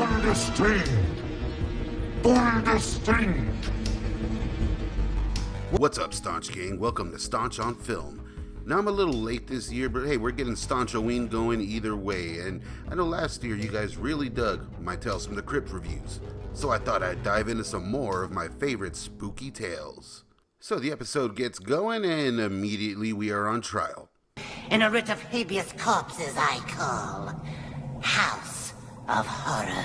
Bundesliga! Bundesliga! What's up, Staunch Gang? Welcome to Staunch on Film. Now, I'm a little late this year, but hey, we're getting STAUNCH-O-WEEN going either way, and I know last year you guys really dug my Tales from the Crypt reviews, so I thought I'd dive into some more of my favorite spooky tales. So the episode gets going, and immediately we are on trial. In a writ of habeas corpses I call House of Horror.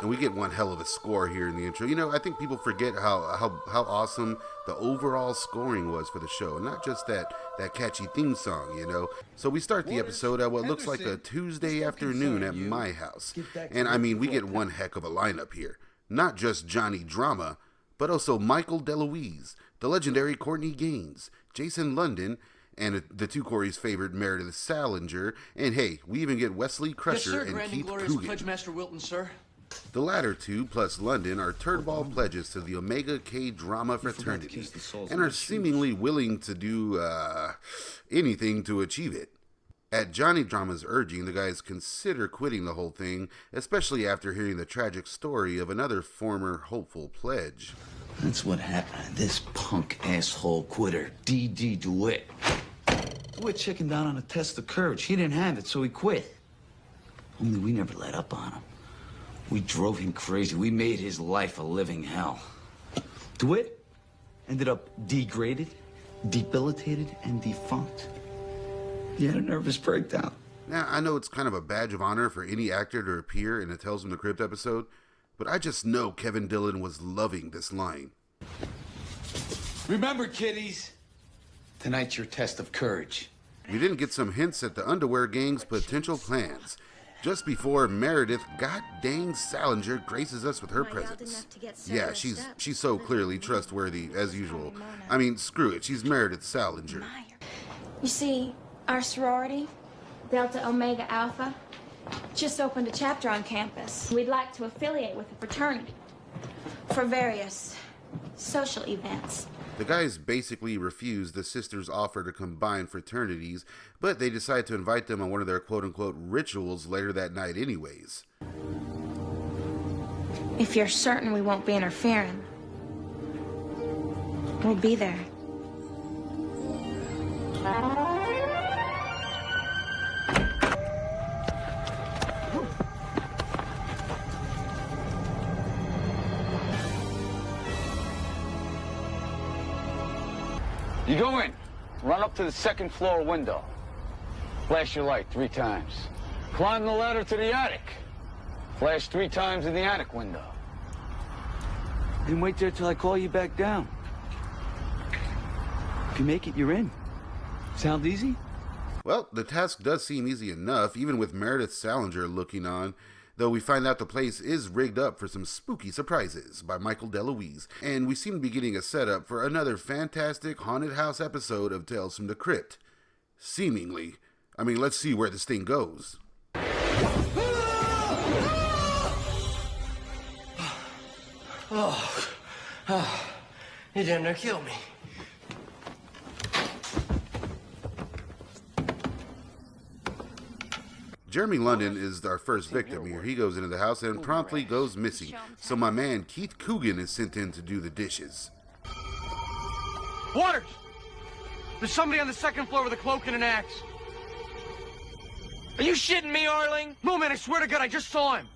And we get one hell of a score here in the intro. You know, I think people forget how awesome the overall scoring was for the show. Not just that catchy theme song, you know. So we start the episode at what looks like a Tuesday afternoon at my house. And I mean, we get one heck of a lineup here. Not just Johnny Drama, but also Michael DeLuise, the legendary Courtney Gaines, Jason London, and the two Corey's favorite Meredith Salinger. And hey, we even get Wesley Crusher and Keith Coogan. Pledge Master Wilton, sir. The latter two, plus London, are turdball pledges to the Omega K drama fraternity, and are seemingly willing to do anything to achieve it. At Johnny Drama's urging, the guys consider quitting the whole thing, especially after hearing the tragic story of another former hopeful pledge. That's what happened to this punk asshole quitter, D.D. DeWitt. DeWitt chickened down on a test of courage. He didn't have it, so he quit. Only we never let up on him. We drove him crazy. We made his life a living hell. DeWitt ended up degraded, debilitated, and defunct. He had a nervous breakdown. Now, I know it's kind of a badge of honor for any actor to appear in a Tales from the Crypt episode, but I just know Kevin Dillon was loving this line. Remember, kiddies, tonight's your test of courage. We didn't get some hints at the Underwear Gang's potential plans. Just before Meredith goddamn Salinger graces us with her presence. Yeah, she's so clearly trustworthy, as usual. I mean, screw it, she's Meredith Salinger. You see, our sorority, Delta Omega Alpha, just opened a chapter on campus. We'd like to affiliate with the fraternity for various social events. The guys basically refuse the sisters' offer to combine fraternities, but they decide to invite them on one of their quote-unquote rituals later that night anyways. If you're certain we won't be interfering, we'll be there. You go in, run up to the second floor window. Flash your light 3 times. Climb the ladder to the attic. Flash 3 times in the attic window. Then wait there till I call you back down. If you make it, you're in. Sound easy? Well, the task does seem easy enough, even with Meredith Salinger looking on, though we find out the place is rigged up for some spooky surprises by Michael DeLuise, and we seem to be getting a setup for another fantastic haunted house episode of Tales from the Crypt. Seemingly. I mean, let's see where this thing goes. You damn near killed me. Jeremy London is our first victim here. He goes into the house and promptly goes missing, so my man Keith Coogan is sent in to do the dishes. Waters! There's somebody on the second floor with a cloak and an axe. Are you shitting me, Arling? No, man, I swear to God, I just saw him.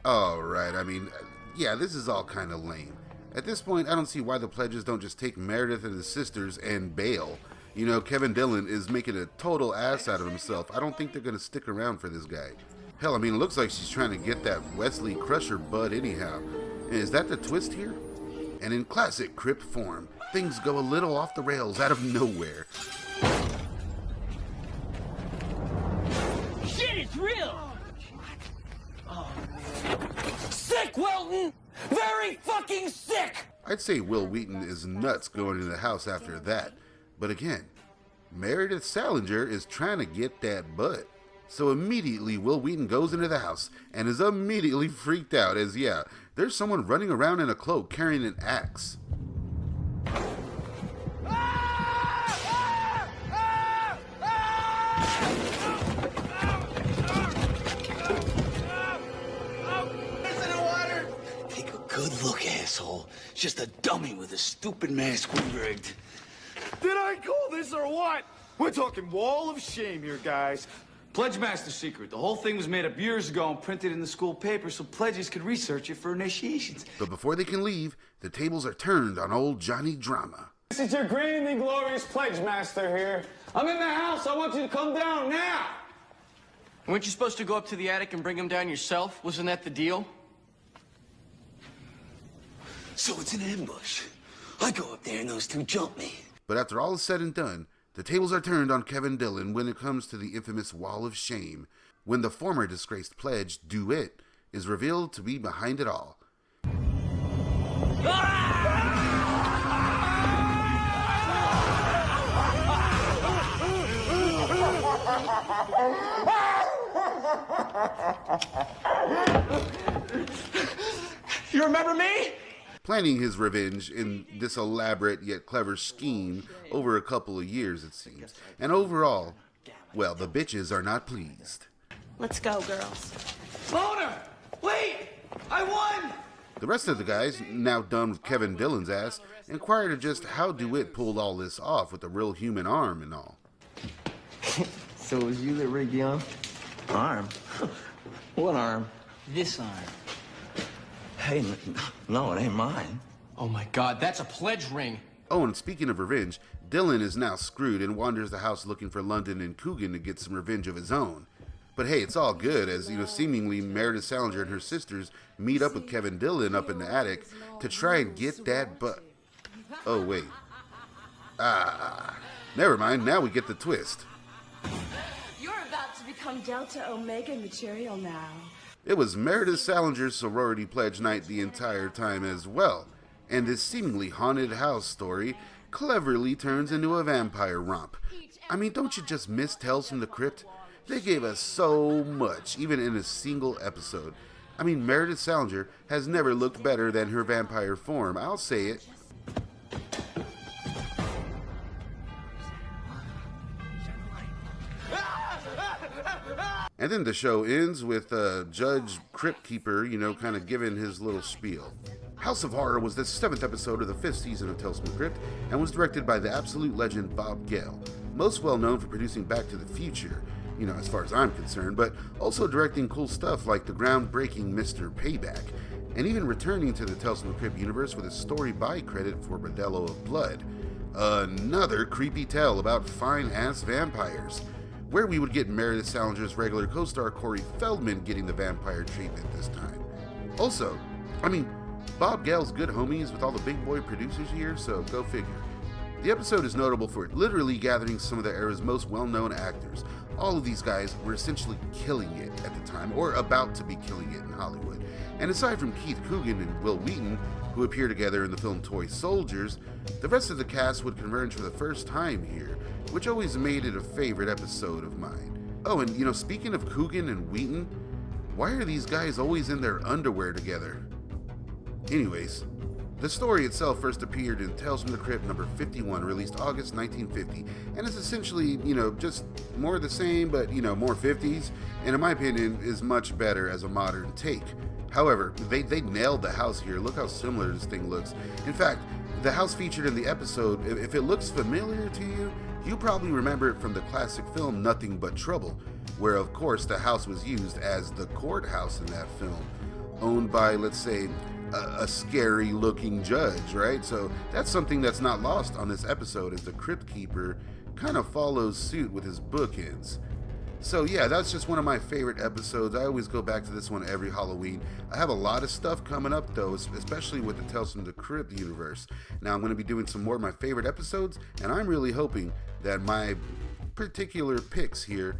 Alright, I mean, yeah, this is all kind of lame. At this point, I don't see why the pledges don't just take Meredith and the sisters and bail. You know, Kevin Dillon is making a total ass out of himself. I don't think they're going to stick around for this guy. Hell, I mean, it looks like she's trying to get that Wesley Crusher bud anyhow. And is that the twist here? And in classic Crypt form, things go a little off the rails out of nowhere. Shit, it's real! Sick, Wilton! Very fucking sick! I'd say Will Wheaton is nuts going into the house after that. But again, Meredith Salinger is trying to get that butt. So immediately Will Wheaton goes into the house and is immediately freaked out as, yeah, there's someone running around in a cloak carrying an axe. just a dummy with a stupid mask we rigged. Did I call this or what? We're talking wall of shame here, guys. Pledge Master secret. The whole thing was made up years ago and printed in the school paper so pledges could research it for initiations. But before they can leave, the tables are turned on old Johnny Drama. This is your grand and glorious Pledge Master here. I'm in the house. I want you to come down now. Weren't you supposed to go up to the attic and bring him down yourself? Wasn't that the deal? So it's an ambush. I go up there and those two jump me. But after all is said and done, the tables are turned on Kevin Dillon when it comes to the infamous Wall of Shame, when the former disgraced pledge, DeWitt, is revealed to be behind it all. You remember me? Planning his revenge in this elaborate yet clever scheme over a couple of years, it seems. And overall, well, the bitches are not pleased. Let's go, girls. Boner! Wait! I won! The rest of the guys, now done with Kevin Dillon's ass, inquire to just how DeWitt pulled all this off with a real human arm and all. So it was you that rigged the arm? Arm? What arm? This arm. Hey, no, it ain't mine. Oh my God, that's a pledge ring. Oh, and speaking of revenge, Dillon is now screwed and wanders the house looking for London and Coogan to get some revenge of his own. But hey, it's all good as, seemingly Meredith Salinger and her sisters meet up with Kevin Dillon up in the attic to try and get that butt. Oh, wait. Never mind, now we get the twist. You're about to become Delta Omega material now. It was Meredith Salinger's sorority pledge night the entire time as well, and this seemingly haunted house story cleverly turns into a vampire romp. I mean, don't you just miss Tales from the Crypt? They gave us so much, even in a single episode. I mean, Meredith Salinger has never looked better than her vampire form, I'll say it. And then the show ends with Judge Crypt Keeper, kind of giving his little spiel. House of Horror was the 7th episode of the 5th season of Tales from the Crypt and was directed by the absolute legend Bob Gale, most well known for producing Back to the Future, as far as I'm concerned, but also directing cool stuff like the groundbreaking Mr. Payback, and even returning to the Tales from the Crypt universe with a story by credit for Bordello of Blood, another creepy tale about fine-ass vampires, where we would get Meredith Salinger's regular co-star Corey Feldman getting the vampire treatment this time. Also, Bob Gale's good homies with all the big boy producers here, so go figure. The episode is notable for literally gathering some of the era's most well-known actors. All of these guys were essentially killing it at the time, or about to be killing it in Hollywood. And aside from Keith Coogan and Will Wheaton, who appear together in the film Toy Soldiers, the rest of the cast would converge for the first time here, which always made it a favorite episode of mine. Oh, and speaking of Coogan and Wheaton, why are these guys always in their underwear together? Anyways, the story itself first appeared in Tales from the Crypt number 51, released August 1950, and is essentially, just more of the same, but, more 50s, and in my opinion, is much better as a modern take. However, they nailed the house here. Look how similar this thing looks. In fact, the house featured in the episode, if it looks familiar to you, you probably remember it from the classic film Nothing But Trouble, where of course the house was used as the courthouse in that film, owned by, let's say, a scary looking judge, right? So that's something that's not lost on this episode, as the Crypt Keeper kind of follows suit with his bookends. So yeah, that's just one of my favorite episodes. I always go back to this one every Halloween. I have a lot of stuff coming up though, especially with the Tales from the Crypt universe. Now I'm going to be doing some more of my favorite episodes, and I'm really hoping that my particular picks here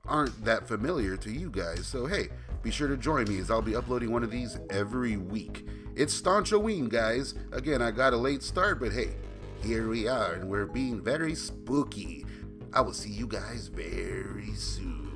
aren't that familiar to you guys. So hey, be sure to join me as I'll be uploading one of these every week. It's STAUNCH-O-WEEN, guys. Again, I got a late start, but hey, here we are, and we're being very spooky. I will see you guys very soon.